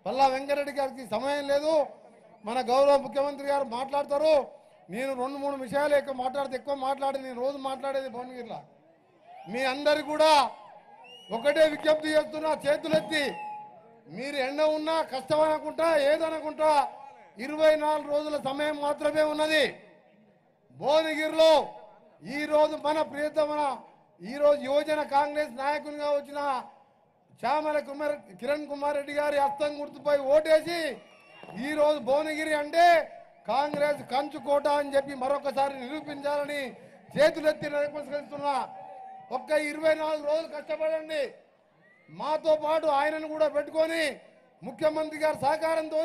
పల్లా వెంకరెడ్డి గారికి సమయం లేదు. మన గౌరవ ముఖ్యమంత్రి గారు మాట్లాడతారు. నేను 2-3 విషయాలు ఎక్కువ మాట్లాడి నేను రోజు మాట్లాడేది భువనగిరిలో. మీ అందరు కూడా ఒకటే విజ్ఞప్తి చేస్తున్నా, చేతులెత్తి మీరు ఎండ ఉన్నా కష్టం అనుకుంటా ఏదనుకుంటా 24 రోజుల సమయం మాత్రమే ఉన్నది. భువనగిరిలో ఈరోజు మన ప్రియతమ ఈరోజు యువజన కాంగ్రెస్ నాయకునిగా వచ్చిన చామల కిరణ్ కుమార్ రెడ్డి గారి హస్తం గుర్తుపై ఓటేసి ఈరోజు భువనగిరి అంటే కాంగ్రెస్ కంచుకోట అని చెప్పి మరొకసారి నిరూపించాలని చేతులెత్తి నమస్కరిస్తున్నా. ఒక్క 24 రోజులు కష్టపడండి. మాతో పాటు ఆయనను కూడా పెట్టుకొని ముఖ్యమంత్రి గారి సహకారంతో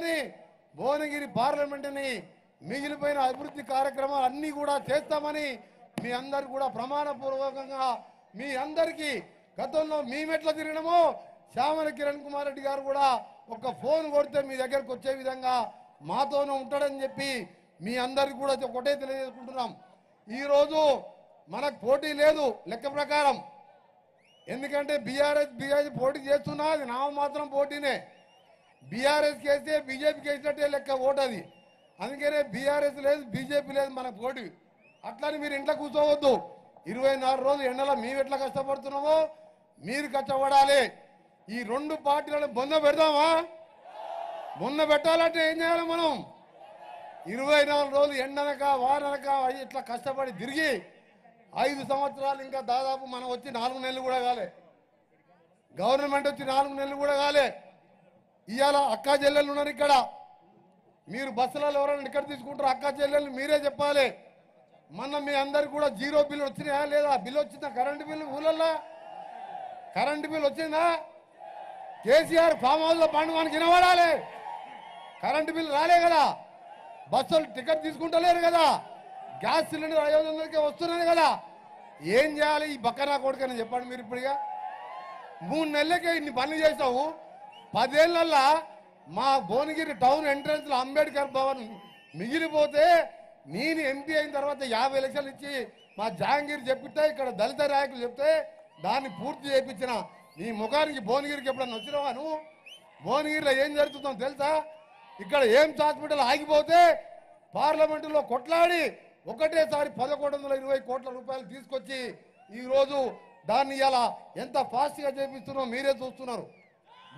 భువనగిరి పార్లమెంటుని మిగిలిపోయిన అభివృద్ధి కార్యక్రమాలు అన్నీ కూడా చేస్తామని మీ అందరు కూడా ప్రమాణపూర్వకంగా మీ అందరికీ గతంలో మేమెట్లా తిరిగినామో చామల కిరణ్ కుమార్ రెడ్డి గారు కూడా ఒక ఫోన్ కొడితే మీ దగ్గరకు వచ్చే విధంగా మాతోనే ఉంటాడని చెప్పి మీ అందరికి కూడా ఒకటే తెలియజేసుకుంటున్నాం. ఈరోజు మనకు పోటీ లేదు లెక్క ప్రకారం. ఎందుకంటే బీఆర్ఎస్ పోటీ చేస్తున్నా అది నామమాత్రం పోటీనే. బీఆర్ఎస్కి వేస్తే బీజేపీకి వేసినట్టే లెక్క ఓటు అది. అందుకనే బీఆర్ఎస్ లేదు బీజేపీ లేదు మన పోటీ. అట్లని మీరు ఇంట్లో కూర్చోవద్దు. 24 రోజులు ఎండలో మేము ఎట్లా కష్టపడుతున్నామో మీరు కష్టపడాలి. ఈ 2 పార్టీలను బొంద పెడదామా? బొంద పెట్టాలంటే ఏం చేయాలి మనం? 24 రోజులు ఎండనక వాననక ఇట్లా కష్టపడి తిరిగి 5 సంవత్సరాలు ఇంకా దాదాపు మనం వచ్చి 4 నెలలు కూడా కాలే. గవర్నమెంట్ వచ్చి 4 నెలలు కూడా కాలే. ఇవాళ అక్కా చెల్లెళ్ళు ఉన్నారు ఇక్కడ. మీరు బస్సులలో ఎవరైనా ఇక్కడ తీసుకుంటారు అక్కా చెల్లెళ్ళు మీరే చెప్పాలి. మొన్న మీ అందరికి కూడా 0 బిల్లు వచ్చినాయా లేదా? బిల్లు వచ్చిందా? కరెంటు బిల్లు ఊళ్ళల్లో కరెంటు బిల్లు వచ్చిందా? కేసీఆర్ ఫామ్ హౌస్లో పండుగనికి వినబడాలి. కరెంటు బిల్లు రాలే కదా. బస్సులు టికెట్ తీసుకుంటలేరు కదా. గ్యాస్ సిలిండర్ 500కే వస్తున్నాయి కదా. ఏం చేయాలి ఈ బక్కనా కొడుకని చెప్పండి మీరు. ఇప్పుడుగా 3 నెలలకే ఇన్ని పనులు చేసావు. 10 ఏళ్ళల్లో మా భువనగిరి టౌన్ ఎంట్రన్స్ లో అంబేద్కర్ భవన్ మిగిలిపోతే నేను ఎంపీ అయిన తర్వాత 50 లక్షలు ఇచ్చి మా జహాంగీర్ చెప్పితే ఇక్కడ దళిత నాయకులు చెప్తే దాన్ని పూర్తి చేయించిన. నీ ముఖానికి భువనగిరికి ఎప్పుడన్నా వచ్చినావా నువ్వు? భువనగిరిలో ఏం జరుగుతుందో తెలుసా? ఇక్కడ ఎయిమ్స్ హాస్పిటల్ ఆగిపోతే పార్లమెంటులో కొట్లాడి ఒకటేసారి 1120 కోట్ల రూపాయలు తీసుకొచ్చి ఈరోజు దాన్ని ఇలా ఎంత ఫాస్ట్గా చేపిస్తున్నారో మీరే చూస్తున్నారు.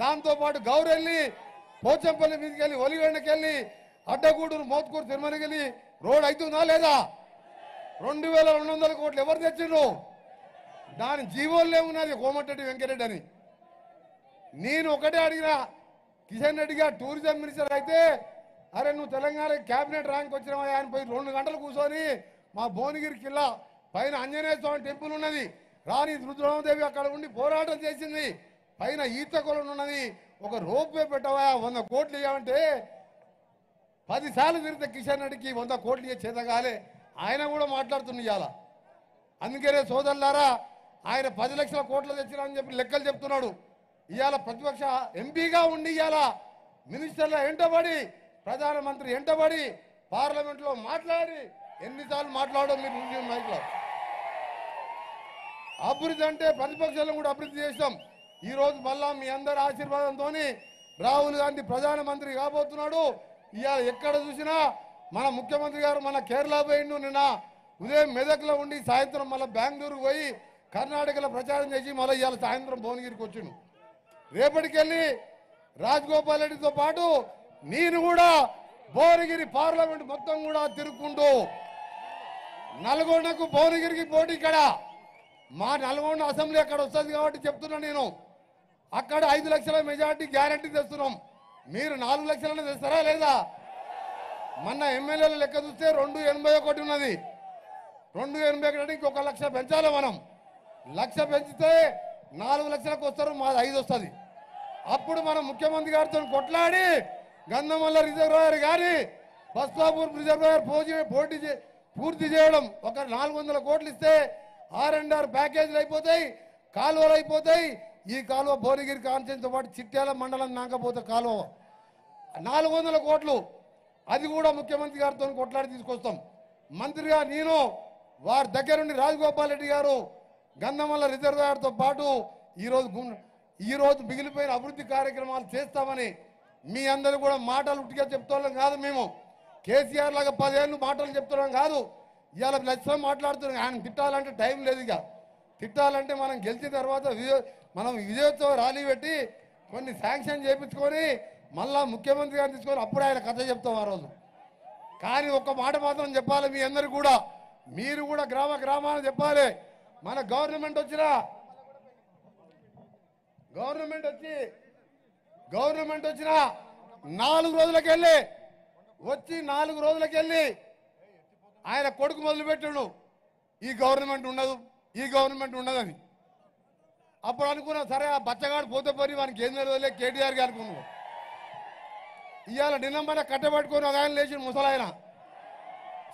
దాంతోపాటు గౌరెల్లి పోచంపల్లి మీదకి వెళ్ళి ఒలిగండకెళ్ళి అడ్డగూడూరు మోత్కూరు తిరుమలకెళ్ళి రోడ్ అవుతుందా లేదా? 2200 కోట్లు ఎవరు తెచ్చిండ్రు? దాని జీవోల్లో ఉన్నది కోమటిరెడ్డి వెంకరెడ్డి అని. నేను ఒకటే అడిగిన, కిషన్ రెడ్డి గారు టూరిజం మినిస్టర్ అయితే అరే నువ్వు తెలంగాణ క్యాబినెట్ ర్యాంక్ వచ్చినావా అని పోయి 2 గంటలు కూర్చొని మా భువనగిరి కిల్లా పైన ఆంజనేయ స్వామి టెంపుల్ ఉన్నది, రాణి రుద్రమాదేవి అక్కడ ఉండి పోరాటం చేసింది, పైన ఈత కొలను ఉన్నది, ఒక రోప్వే పెట్టవా 100 కోట్లు ఇవ్వమంటే 10 సార్లు తిరిగితే కిషన్ రెడ్డికి 100 కోట్లు చేతగాలే. ఆయన కూడా మాట్లాడుతుంది ఇవాళ. అందుకనే సోదరులారా ఆయన 10 లక్షల కోట్లు తెచ్చినా అని చెప్పి లెక్కలు చెప్తున్నాడు. ఇవాళ ప్రతిపక్ష ఎంపీగా ఉండి ఇవాళ మినిస్టర్ల ఎంటబడి ప్రధానమంత్రి ఎంటబడి పార్లమెంట్లో మాట్లాడి ఎన్నిసార్లు మాట్లాడడం మీరు మైక్లో. అభివృద్ధి అంటే ప్రతిపక్షాలను కూడా అభివృద్ధి చేస్తాం. ఈరోజు మళ్ళా మీ అందరి ఆశీర్వాదంతో రాహుల్ గాంధీ ప్రధానమంత్రి కాబోతున్నాడు. ఇవాళ ఎక్కడ చూసినా మన ముఖ్యమంత్రి గారు మన కేరళ పోయిండు, నిన్న ఉదయం మెదక్లో ఉండి సాయంత్రం మళ్ళీ బెంగళూరు పోయి కర్ణాటకలో ప్రచారం చేసి మళ్ళీ ఇవాళ సాయంత్రం భువనగిరికి వచ్చిండు. రేపటికెళ్ళి రాజగోపాల్ రెడ్డితో పాటు నేను కూడా భువనగిరి పార్లమెంట్ మొత్తం కూడా తిరుక్కుంటూ నల్గొండకు భువనగిరికి పోటీ. ఇక్కడ మా నల్గొండ అసెంబ్లీ అక్కడ వస్తుంది కాబట్టి చెప్తున్నా నేను. అక్కడ 5 లక్షల మెజార్టీ గ్యారంటీ తెస్తున్నాం. మీరు 4 లక్షలను తెస్తారా లేదా? మొన్న ఎమ్మెల్యేల లెక్క చూస్తే 281 ఉన్నది. 281 ఇంకొక 1 లక్ష పెంచాలి మనం. 1 లక్ష పెంచితే 4 లక్షలకు వస్తారు, మాది 5 వస్తుంది. అప్పుడు మనం ముఖ్యమంత్రి గారితో కొట్లాడి గంధమల్ల రిజర్వాయర్ కానీ బస్వాపూర్ రిజర్వాయర్ పూర్తి చేయడం. ఒక 400 కోట్లు ఇస్తే R&R ప్యాకేజీలు అయిపోతాయి, కాలువలు అయిపోతాయి. ఈ కాలువ భువనగిరి కాన్స్టిట్యూన్సీతో పాటు చిట్యాల మండలం నాకపోతే కాలువ 400 కోట్లు. అది కూడా ముఖ్యమంత్రి గారితో కొట్లాడి తీసుకొస్తాం. మంత్రిగా నేను వారి దగ్గరుండి రాజగోపాల్ రెడ్డి గారు గంధమల్ల రిజర్వాయర్తో పాటు ఈరోజు మిగిలిపోయిన అభివృద్ధి కార్యక్రమాలు చేస్తామని మీ అందరూ కూడా మాటలు ఉట్టిగా చెప్తున్నాం కాదు. మేము కేసీఆర్ లాగా 10 ఏళ్ళు మాటలు చెప్తున్నాం కాదు. ఇవాళ లక్ష్యం మాట్లాడుతున్నాం. ఆయన తిట్టాలంటే టైం లేదు. ఇక తిట్టాలంటే మనం గెలిచిన తర్వాత మనం విజయోత్సవ ర్యాలీ పెట్టి కొన్ని శాంక్షన్ చేయించుకొని మళ్ళా ముఖ్యమంత్రి గారిని తీసుకొని అప్పుడు ఆయన కథ చెప్తాం ఆ రోజు. కానీ ఒక్క మాట మాత్రం చెప్పాలి మీ అందరు కూడా, మీరు కూడా గ్రామాన్ని చెప్పాలి. మన గవర్నమెంట్ వచ్చి 4 రోజులకెళ్ళి ఆయన కొడుకు మొదలుపెట్టాడు ఈ గవర్నమెంట్ ఉండదు అని. అప్పుడు అనుకున్నా సరే ఆ బచ్చగాడు పోతే పోయి వానికి ఏం తెలియదులే కేటీఆర్ గారికి ఉన్నాడు. ఇవాళ నిన్నమ్మన కట్టబెట్టుకొని ఒక ఆయన లేచి ముసలాయన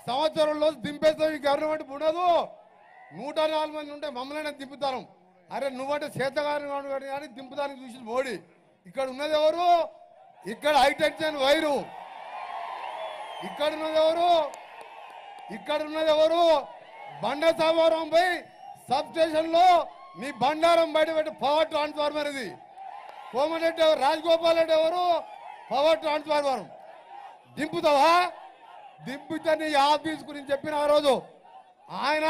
సంవత్సరంలో దింపేస్తాం ఈ గవర్నమెంట్ ఉండదు. 104 మంది ఉంటే మమ్మల్ని దింపుతాను. అరే నువ్వంటే చేతగాని కానీ దింపుతానికి చూసి మోడీ. ఇక్కడ ఉన్నది ఎవరు? ఇక్కడ హైటెన్షన్ వైరు. ఇక్కడ ఉన్నది ఎవరు? బండ సామారం పోయి సబ్ స్టేషన్ లో నీ బండారం బయట పెట్టి పవర్ ట్రాన్స్ఫార్మర్. ఇది కోమరెడ్డి ఎవరు? రాజగోపాల్ రెడ్డి ఎవరు? Power transformer. దింపుతావా? దింపితే నీ ఆఫీస్ గురించి చెప్పిన ఆ రోజు ఆయన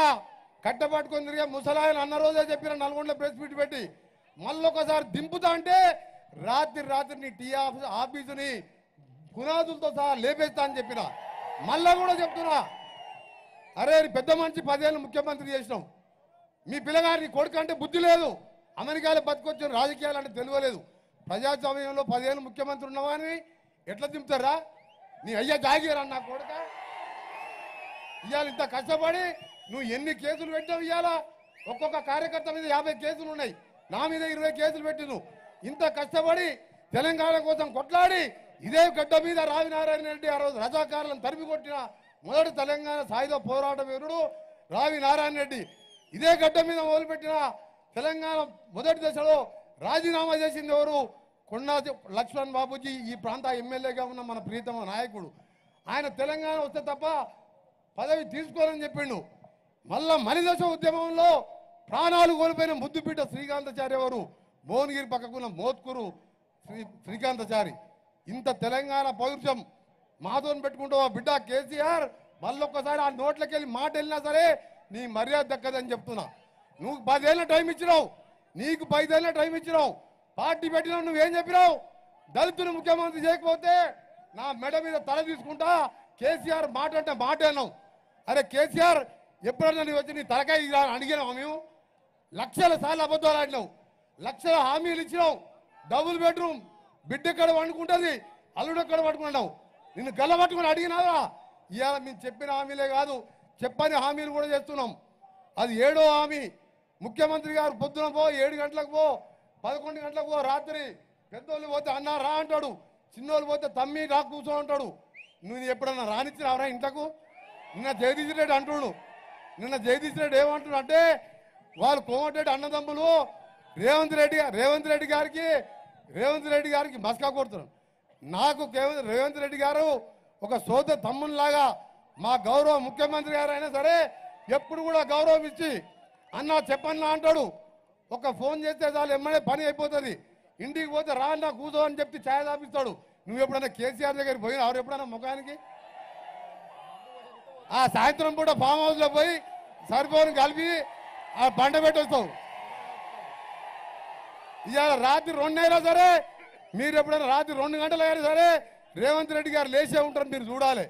కట్టపట్టుకొని తిరిగే ముసలాయన అన్న రోజే చెప్పిన నల్గొండలో ప్రెస్ మీట్ పెట్టి మళ్ళొకసారి దింపుతా అంటే రాత్రి నీ టీ ఆఫీసుని పునాదులతో సహా లేపేస్తా అని చెప్పిన. మళ్ళా కూడా చెప్తున్నా, అరే పెద్ద మనిషి 10 ఏళ్ళు ముఖ్యమంత్రి చేసినాం. మీ పిల్లగారికి కొడుకు అంటే బుద్ధి లేదు. అమెరికాలో బతికొచ్చిన రాజకీయాలు అంటే తెలియలేదు. ప్రజాస్వామ్యంలో 10 ఏళ్ళు ముఖ్యమంత్రి ఉన్నవాని ఎట్లా దింపుతారా? నీ అయ్యా జాగిరా నా కొడుక. ఇవాళ ఇంత కష్టపడి నువ్వు ఎన్ని కేసులు పెట్టావు? ఇవాళ ఒక్కొక్క కార్యకర్త మీద 50 కేసులు ఉన్నాయి. నా మీద 20 కేసులు పెట్టి నువ్వు ఇంత కష్టపడి తెలంగాణ కోసం కొట్లాడి ఇదే గడ్డ మీద రావి నారాయణ రెడ్డి ఆ రోజు రజాకారులను తరిమి కొట్టిన మొదటి తెలంగాణ సాయుధ పోరాట వీరుడు రావి నారాయణ రెడ్డి. ఇదే గడ్డ మీద మొదలుపెట్టిన తెలంగాణ మొదటి దశలో రాజీనామా చేసింది ఎవరు? కొండా లక్ష్మణ్ బాబుజీ. ఈ ప్రాంత ఎమ్మెల్యేగా ఉన్న మన ప్రీతమ నాయకుడు. ఆయన తెలంగాణ వస్తే తప్ప పదవి తీసుకోవాలని చెప్పిండు. మళ్ళా మలిదశ ఉద్యమంలో ప్రాణాలు కోల్పోయిన ముద్దుపీట శ్రీకాంతాచారి ఎవరు? భువనగిరి పక్కకున్న మోత్కూరు శ్రీకాంతాచారి. ఇంత తెలంగాణ పౌరుషం మాతోని పెట్టుకుంటూ బిడ్డ కేసీఆర్ మళ్ళొక్కసారి ఆ నోట్లకి వెళ్ళి మాట వెళ్ళినా సరే నీ మర్యాద దక్కదని చెప్తున్నా. నువ్వు 10 ఏళ్ళ టైం ఇచ్చినావు. నీకు 5 ఏళ్ళ టైం ఇచ్చినావు. పార్టీ పెట్టినావు. నువ్వేం చెప్పినావు? దళితులు ముఖ్యమంత్రి చేయకపోతే నా మెడ మీద తల తీసుకుంటా. కేసీఆర్ మాట అంటే మాట అన్నావు. అరే కేసీఆర్ ఎప్పుడన్నా నీ వచ్చి నీ తలకాయ అడిగినావు? మేము లక్షల సార్లు అబద్ధాలు ఆడినావు. లక్షల హామీలు ఇచ్చినావు. డబుల్ బెడ్రూమ్ బిడ్డ ఎక్కడ వండుకుంటుంది, అల్లుడు ఎక్కడ పట్టుకున్నావు. నిన్ను గల్లబట్టుకుని అడిగినావా? ఇవాళ మేము చెప్పిన హామీలే కాదు, చెప్పని హామీలు కూడా చేస్తున్నాం. అది 7వ హామీ. ముఖ్యమంత్రి గారు పొద్దున పో, 7 గంటలకు పో, 11 గంటలకు పో. రాత్రి పెద్దోళ్ళు పోతే అన్న రా అంటాడు, చిన్నోళ్ళు పోతే తమ్మి రా కూర్చో అంటాడు. నువ్వు ఎప్పుడన్నా రానిచ్చినావరా ఇంట్లకు? నిన్న జగదీష్ రెడ్డి అంటున్నాడు. నిన్న జగదీష్ రెడ్డి ఏమంటున్నాడు అంటే వాళ్ళు కోమటిరెడ్డి అన్నదమ్ములు రేవంత్ రెడ్డి గారికి మస్కా కొడుతున్నాడు. నాకు రేవంత్ రెడ్డి గారు ఒక సోద తమ్మునిలాగా మా గౌరవ ముఖ్యమంత్రి గారు అయినా సరే ఎప్పుడు కూడా గౌరవం ఇచ్చి అన్న చెప్పన్నా అంటాడు. ఒక ఫోన్ చేస్తే చాలు ఎమ్మడే పని అయిపోతుంది. ఇంటికి పోతే రా అన్న కూర్చో అని చెప్పి ఛాయ తాపిస్తాడు. నువ్వు ఎప్పుడైనా కేసీఆర్ దగ్గరికి పోయినా ఎవరు ఎప్పుడైనా ముఖానికి? ఆ సాయంత్రం పూట ఫామ్ హౌస్లో పోయి సరిపోని కలిపి ఆ బండ పెట్టొస్తావు. ఇవాళ రాత్రి 2 అయినా సరే మీరు ఎప్పుడైనా రాత్రి 2 గంటలు అయినా సరే రేవంత్ రెడ్డి గారు లేచే ఉంటారు. మీరు చూడాలి.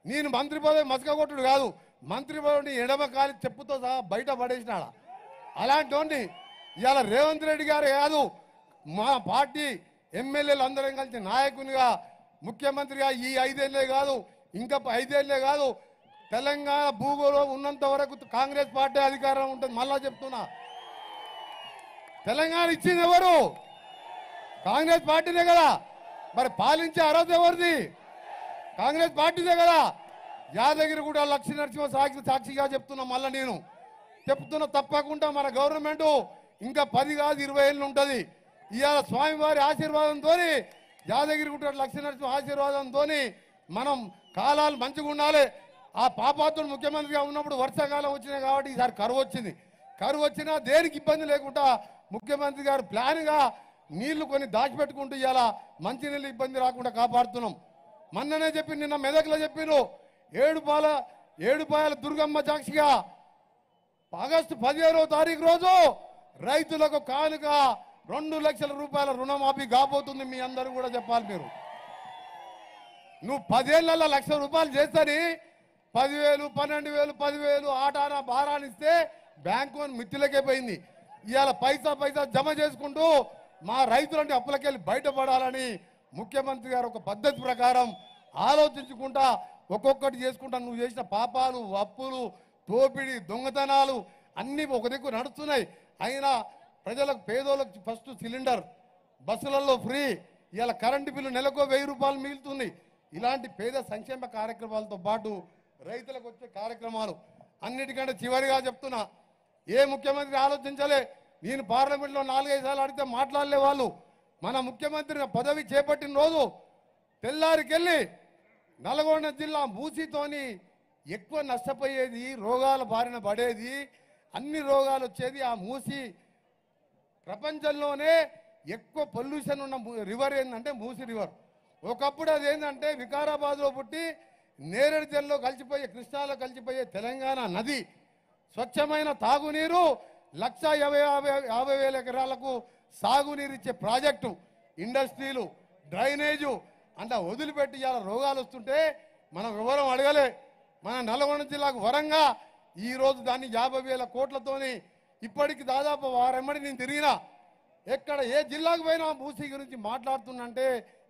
నేను మంత్రి పదవి మసక కొట్టుడు కాదు, మంత్రి పదవిని ఎడమ కాలి చెప్పుతో సహా బయట పడేసినాడ. అలాంటి ఇవాళ రేవంత్ రెడ్డి గారు కాదు, మా పార్టీ ఎమ్మెల్యేలు అందరం కలిసి నాయకునిగా ముఖ్యమంత్రిగా ఈ 5 ఏళ్లే కాదు, ఇంకా 5 ఏళ్లే కాదు, తెలంగాణ భూగోళం ఉన్నంత వరకు కాంగ్రెస్ పార్టీ అధికారం ఉంటుంది. మళ్ళా చెప్తున్నా, తెలంగాణ ఇచ్చింది ఎవరు? కాంగ్రెస్ పార్టీనే కదా. మరి పాలించే అర్హత ఎవరిది? కాంగ్రెస్ పార్టీదే కదా. యాదగిరిగుట్ట లక్ష్మీ నరసింహ సాక్షిగా చెప్తున్నా. మళ్ళీ నేను చెప్తున్నా, తప్పకుండా మన గవర్నమెంట్ ఇంకా 10 కాదు 20 ఏళ్ళు ఉంటుంది. ఇవాళ స్వామివారి ఆశీర్వాదంతో, యాదగిరిగుట్ట లక్ష్మీ నరసింహ ఆశీర్వాదంతో మనం కాలాలు మంచిగా ఉండాలి. ఆ పాపాత్ముడు ముఖ్యమంత్రిగా ఉన్నప్పుడు వర్షాకాలం వచ్చినాయి కాబట్టి ఈసారి కరువు వచ్చింది. కరువు వచ్చినా దేనికి ఇబ్బంది లేకుండా ముఖ్యమంత్రి గారు ప్లాన్గా నీళ్లు కొన్ని దాచిపెట్టుకుంటూ ఇవాళ మంచినీళ్ళు ఇబ్బంది రాకుండా కాపాడుతున్నాం. మొన్ననే చెప్పి నిన్న మెదక్లో చెప్పిను ఏడుపాయల దుర్గమ్మ సాక్షిగా ఆగస్టు 15వ తారీఖు రోజు రైతులకు కానుక 2 లక్షల రూపాయల రుణమాఫీ కాబోతుంది. మీ అందరూ కూడా చెప్పాలి. మీరు నువ్వు 10 ఏళ్లలో 1 లక్ష రూపాయలు చేస్తని 10,000 12,000 10,000 ఆటానా భారానిస్తే బ్యాంకు మిత్తులకే పోయింది. ఇవాళ పైసా జమ చేసుకుంటూ మా రైతులంటే అప్పులకెళ్ళి బయటపడాలని ముఖ్యమంత్రి గారు ఒక పద్ధతి ప్రకారం ఆలోచించుకుంటా ఒక్కొక్కటి చేసుకుంటా నువ్వు చేసిన పాపాలు అప్పులు దోపిడీ దొంగతనాలు అన్నీ ఒక దిక్కు నడుస్తున్నాయి. అయినా ప్రజలకు పేదోళ్ళకు ఫస్ట్ సిలిండర్ బస్సులలో ఫ్రీ, ఇవాళ కరెంటు బిల్లు నెలకు 1000 రూపాయలు మిగులుతుంది. ఇలాంటి పేద సంక్షేమ కార్యక్రమాలతో పాటు రైతులకు వచ్చే కార్యక్రమాలు అన్నిటికంటే చివరిగా చెప్తున్నా, ఏ ముఖ్యమంత్రి ఆలోచించలే. నేను పార్లమెంట్లో 4-5 సార్లు అడిగితే మాట్లాడలే వాళ్ళు. మన ముఖ్యమంత్రి పదవి చేపట్టిన రోజు తెల్లారికెళ్ళి నల్గొండ జిల్లా మూసితోని ఎక్కువ నష్టపోయేది, రోగాల బారిన పడేది, అన్ని రోగాలు వచ్చేది ఆ మూసి. ప్రపంచంలోనే ఎక్కువ పొల్యూషన్ ఉన్న రివర్ ఏంటంటే మూసి రివర్. ఒకప్పుడు అదేంటంటే వికారాబాద్లో పుట్టి నేరేడు జల్లో కలిసిపోయే కృష్ణాలో కలిసిపోయే తెలంగాణ నది. స్వచ్ఛమైన తాగునీరు 1,50,000 ఎకరాలకు సాగునీరు ఇచ్చే ప్రాజెక్టు, ఇండస్ట్రీలు, డ్రైనేజు అంతా వదిలిపెట్టి ఇవాళ రోగాలు వస్తుంటే మనం వివరం అడగలే. మన నల్గొండ జిల్లాకు వరంగా ఈరోజు దాన్ని 50,000 కోట్లతోని ఇప్పటికి దాదాపు వారెమ్మడి నేను తిరిగినా. ఎక్కడ ఏ జిల్లాకు పోయినా మూసీ గురించి మాట్లాడుతున్నంటే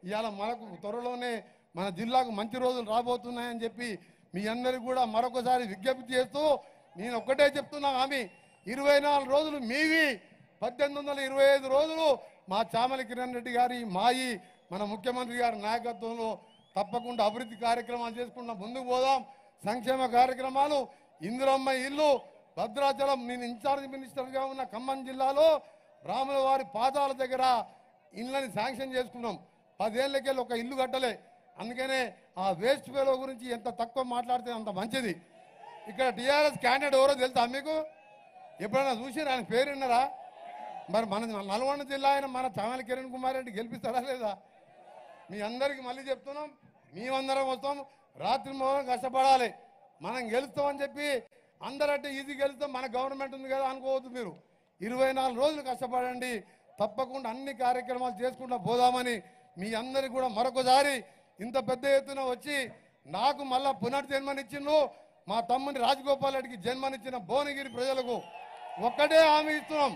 ఇవాళ మనకు త్వరలోనే మన జిల్లాకు మంచి రోజులు రాబోతున్నాయని చెప్పి మీ అందరికీ కూడా మరొకసారి విజ్ఞప్తి చేస్తూ నేను ఒక్కటే చెప్తున్నా. హామీ 24 రోజులు మీవి, 1825 రోజులు మా చామల కిరణ్ రెడ్డి గారి మాయి మన ముఖ్యమంత్రి గారి నాయకత్వంలో తప్పకుండా అభివృద్ధి కార్యక్రమాలు చేసుకుంటా ముందుకు పోదాం. సంక్షేమ కార్యక్రమాలు, ఇందిరమ్మ ఇల్లు, భద్రాచలం, నేను ఇన్ఛార్జ్ మినిస్టర్గా ఉన్న ఖమ్మం జిల్లాలో రాముల వారి పాదాల దగ్గర ఇళ్ళని శాంక్షన్ చేసుకున్నాం. 10 ఏళ్ళకెళ్ళి ఒక ఇల్లు కట్టలే. అందుకనే ఆ వేస్ట్ ఫెలో గురించి ఎంత తక్కువ మాట్లాడితే అంత మంచిది. ఇక్కడ టీఆర్ఎస్ క్యాండిడేట్ ఎవరో తెలుసా మీకు? ఎప్పుడైనా చూసిరా? ఆయన పేరు విన్నారా? మరి మన నల్గొండ జిల్లా ఆయన మన చామల కిరణ్ కుమార్ రెడ్డి గెలిపిస్తారా లేదా? మీ అందరికీ మళ్ళీ చెప్తున్నాం, మేమందరం వస్తాం, రాత్రి మొదలు కష్టపడాలి. మనం గెలుస్తామని చెప్పి అందరంటే ఈజీ గెలుస్తాం, మన గవర్నమెంట్ ఉంది కదా అనుకోవద్దు. మీరు 24 రోజులు కష్టపడండి, తప్పకుండా అన్ని కార్యక్రమాలు చేసుకుంటూ పోదామని మీ అందరికి కూడా మరొకసారి ఇంత పెద్ద ఎత్తున వచ్చి నాకు మళ్ళా పునర్జన్మనిచ్చిండు మా తమ్ముని రాజగోపాల్ రెడ్డికి జన్మనిచ్చిన భువనగిరి ప్రజలకు ఒక్కటే హామీ ఇస్తున్నాం.